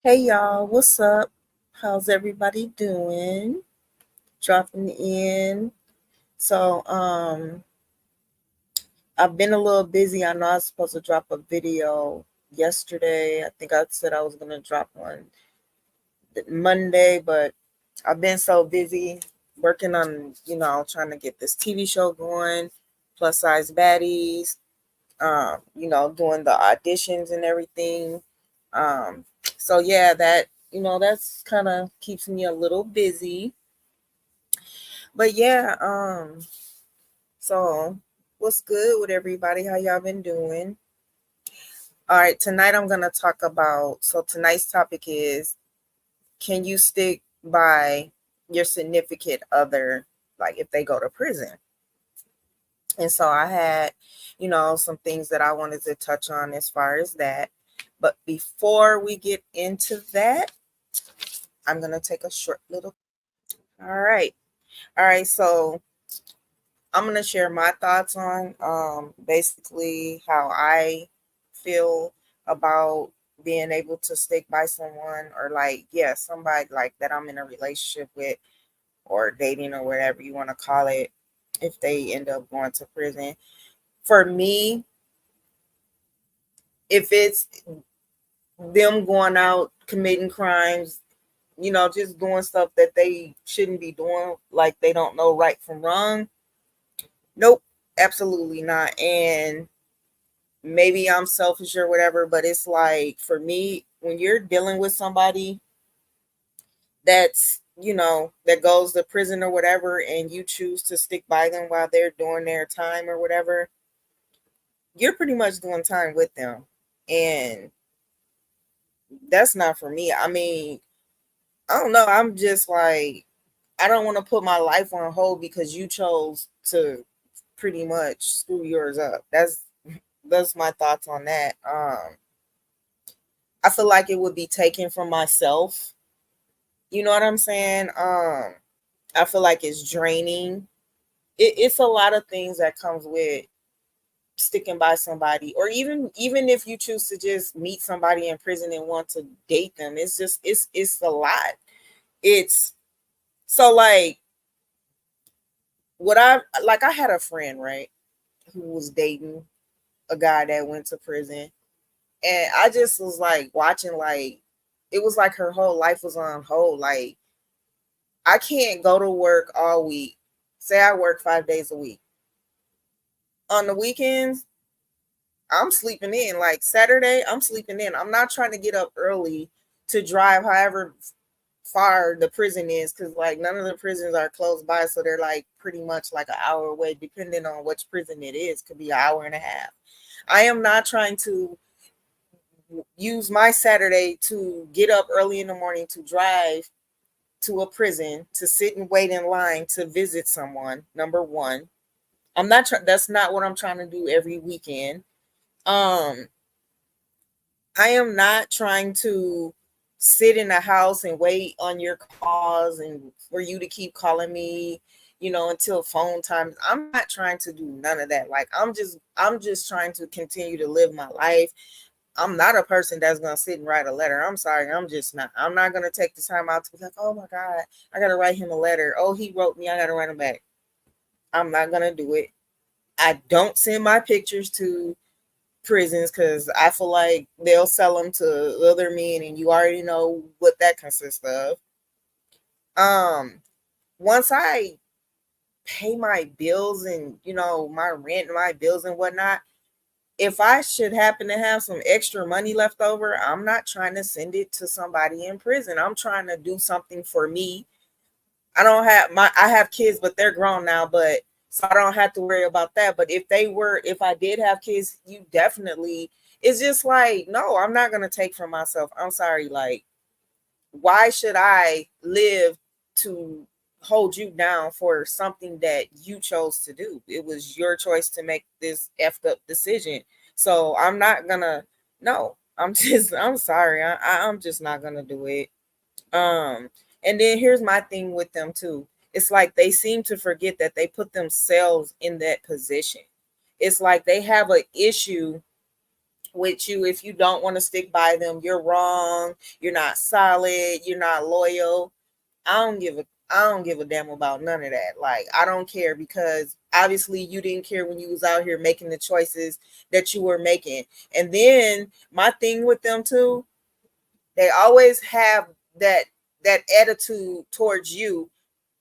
Hey y'all, what's up? How's everybody doing? Dropping in. So, I've been a little busy. I know I was supposed to drop a video yesterday. I think I said I was gonna drop one Monday, but I've been so busy working on, trying to get this TV show going, plus size baddies, doing the auditions and everything. Um, so yeah, that's kind of keeps me a little busy. But yeah, so what's good with everybody? How y'all been doing? All right, tonight I'm gonna talk about tonight's topic is, can you stick by your significant other, like if they go to prison? And so I had, some things that I wanted to touch on as far as that. But before we get into that, I'm gonna take a short little. All right. All right. So I'm gonna share my thoughts on basically how I feel about being able to stick by someone, or like, yeah, somebody like that I'm in a relationship with or dating or whatever you want to call it, if they end up going to prison. For me, if it's them going out committing crimes, just doing stuff that they shouldn't be doing, like they don't know right from wrong, nope, absolutely not. And maybe I'm selfish or whatever, but it's like, for me, when you're dealing with somebody that goes to prison or whatever, and you choose to stick by them while they're doing their time or whatever, you're pretty much doing time with them. And that's not for me. I mean, I don't know. I'm just like, I don't want to put my life on hold because you chose to pretty much screw yours up. That's my thoughts on that. I feel like it would be taken from myself. You know what I'm saying? I feel like it's draining. It's a lot of things that comes with sticking by somebody, or even if you choose to just meet somebody in prison and want to date them. It's a lot. It's so like, I had a friend, right, who was dating a guy that went to prison, and I just was like watching, like, it was like her whole life was on hold. Like, I can't go to work all week. Say I work 5 days a week. On the weekends, I'm sleeping in. Like Saturday, I'm sleeping in. I'm not trying to get up early to drive however far the prison is, because like none of the prisons are close by, so they're like pretty much like an hour away, depending on which prison it is. Could be an hour and a half. I am not trying to use my Saturday to get up early in the morning to drive to a prison to sit and wait in line to visit someone. Number one, that's not what I'm trying to do every weekend. Um, I am not trying to sit in the house and wait on your calls and for you to keep calling me, until phone time. I'm not trying to do none of that. Like, I'm just trying to continue to live my life. I'm not a person that's gonna sit and write a letter. I'm sorry, I'm just not. I'm not gonna take the time out to be like, oh my God, I gotta write him a letter. Oh, he wrote me, I gotta write him back. I'm not gonna do it. I don't send my pictures to prisons because I feel like they'll sell them to other men, and you already know what that consists of. Um, Once I pay my bills and my rent and my bills and whatnot, if I should happen to have some extra money left over, I'm not trying to send it to somebody in prison. I'm trying to do something for me. I have kids, but they're grown now, but so I don't have to worry about that. But if I did have kids, you definitely, it's just like, no, I'm not gonna take from myself. I'm sorry. Like, why should I live to hold you down for something that you chose to do? It was your choice to make this effed up decision. So I'm not gonna, no, I'm sorry. I'm just not gonna do it. Um, and then here's my thing with them too. It's like they seem to forget that they put themselves in that position. It's like they have an issue with you. If you don't want to stick by them, you're wrong. You're not solid. You're not loyal. I don't give a damn about none of that. Like, I don't care, because obviously you didn't care when you was out here making the choices that you were making. And then my thing with them too, they always have that attitude towards you.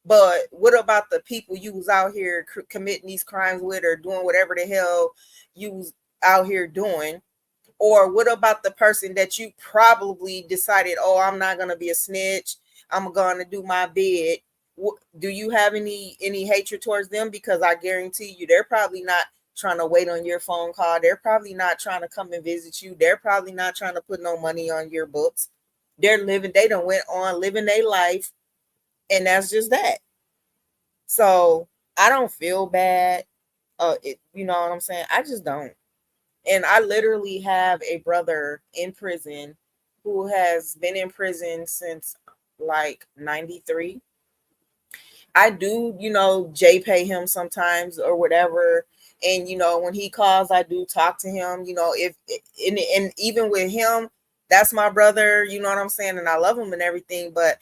But what about the people you was out here committing these crimes with, or doing whatever the hell you was out here doing? Or what about the person that you probably decided, oh, I'm not gonna be a snitch, I'm gonna do my bid? Do you have any hatred towards them? Because I guarantee you, they're probably not trying to wait on your phone call. They're probably not trying to come and visit you. They're probably not trying to put no money on your books. They done went on living their life, and that's just that. So I don't feel bad. You know what I'm saying? I just don't. And I literally have a brother in prison who has been in prison since like 93. I do, J pay him sometimes or whatever. And when he calls, I do talk to him. If and even with him, that's my brother, you know what I'm saying? And I love him and everything. But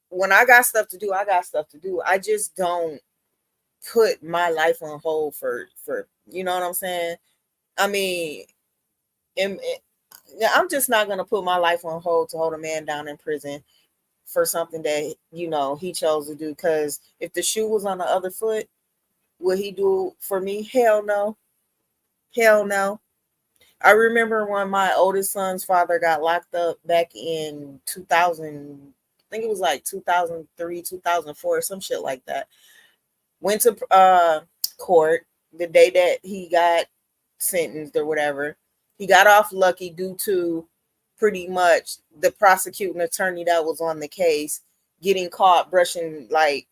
when I got stuff to do, I got stuff to do. I just don't put my life on hold for you know what I'm saying? I mean, I'm just not gonna put my life on hold to hold a man down in prison for something that he chose to do. Because if the shoe was on the other foot, would he do for me? Hell no, hell no. I remember when my oldest son's father got locked up back in 2000. I think it was like 2003, 2004, some shit like that. Went to court the day that he got sentenced or whatever. He got off lucky due to pretty much the prosecuting attorney that was on the case getting caught brushing like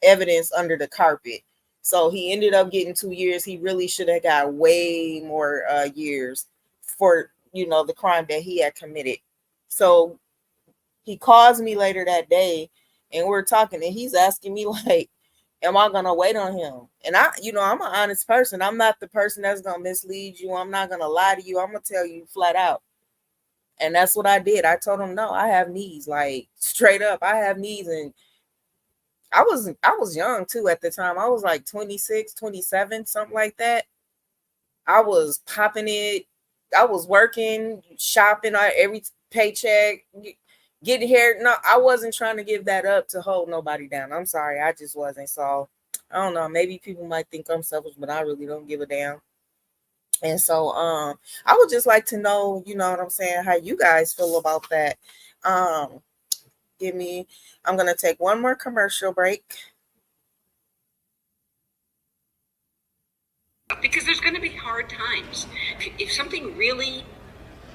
evidence under the carpet. So he ended up getting 2 years. He really should have got way more years for the crime that he had committed. So he calls me later that day, and we're talking, and he's asking me like, am I gonna wait on him? And I'm an honest person. I'm not the person that's gonna mislead you. I'm not gonna lie to you. I'm gonna tell you flat out. And that's what I did. I told him, no, I have needs, like straight up. I have needs. And I was young too at the time. I was like 26, 27, something like that. I was popping it. I was working, shopping every paycheck, getting hair. No, I wasn't trying to give that up to hold nobody down. I'm sorry, I just wasn't. So I don't know. Maybe people might think I'm selfish, but I really don't give a damn. And so I would just like to know, you know what I'm saying, how you guys feel about that. Um I'm gonna take one more commercial break. Because there's going to be hard times. If something really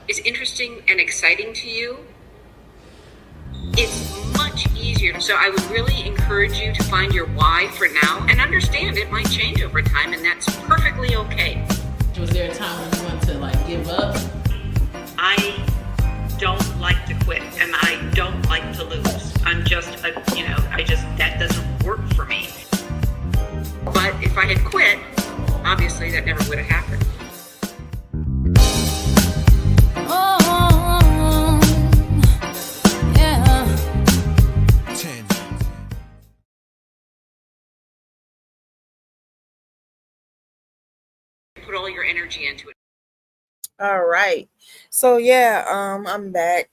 is interesting and exciting to you, it's much easier. So I would really encourage you to find your why for now and understand it might change over time, and that's perfectly okay. Was there a time when you wanted to like give up? I don't like to quit, and I don't like to lose. I'm just, that doesn't work for me. But if I had quit, obviously that never would have happened. Put all your energy into it. All right. So yeah, I'm back.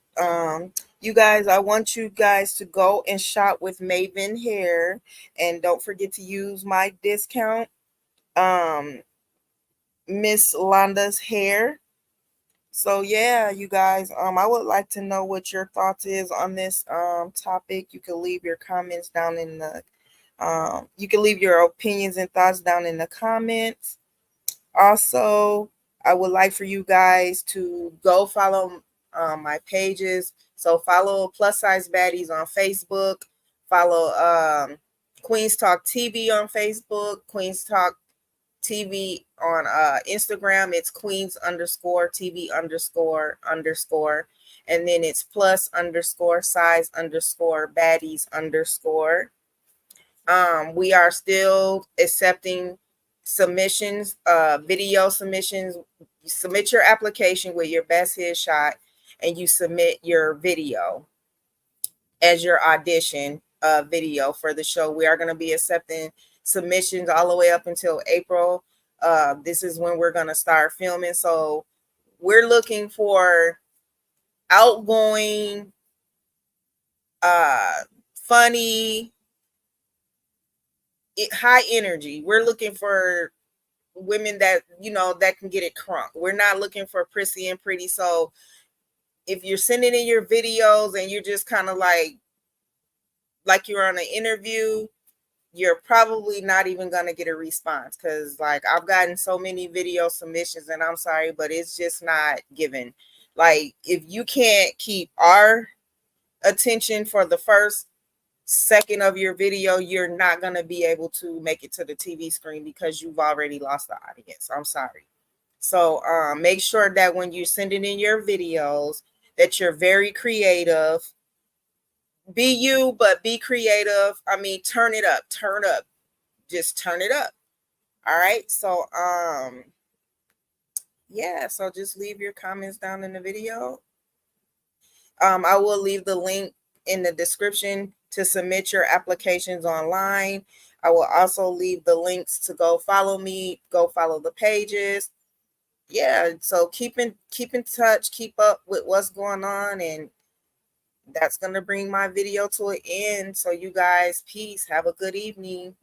You guys, I want you guys to go and shop with Maven Hair, and don't forget to use my discount, Miss Londa's Hair. So yeah, you guys, I would like to know what your thoughts is on this topic. You can leave your comments down in the you can leave your opinions and thoughts down in the comments. Also, I would like for you guys to go follow my pages. So follow Plus Size Baddies on Facebook. Follow Queens Talk TV on Facebook. Queens Talk TV on Instagram. It's Queens _ TV _ and then it's plus _ size _ baddies _ we are still accepting submissions, video submissions. You submit your application with your best headshot, and you submit your video as your audition video for the show. We are going to be accepting submissions all the way up until April. This is when we're going to start filming. So we're looking for outgoing, funny, high energy. We're looking for women that, you know, that can get it crunk. We're not looking for prissy and pretty. So if you're sending in your videos and you're just kind of like you're on an interview, you're probably not even going to get a response, because like I've gotten so many video submissions, and I'm sorry, but it's just not given. Like, if you can't keep our attention for the first second of your video, you're not going to be able to make it to the TV screen, because you've already lost the audience. I'm sorry. So make sure that when you're sending in your videos that you're very creative. Be you, but be creative. I mean, turn it up, just turn it up. All right. So, yeah, so just leave your comments down in the video. I will leave the link in the description to submit your applications online. I will also leave the links to go follow me, go follow the pages. Yeah, so keep in touch, keep up with what's going on, and that's going to bring my video to an end. So you guys, peace. Have a good evening.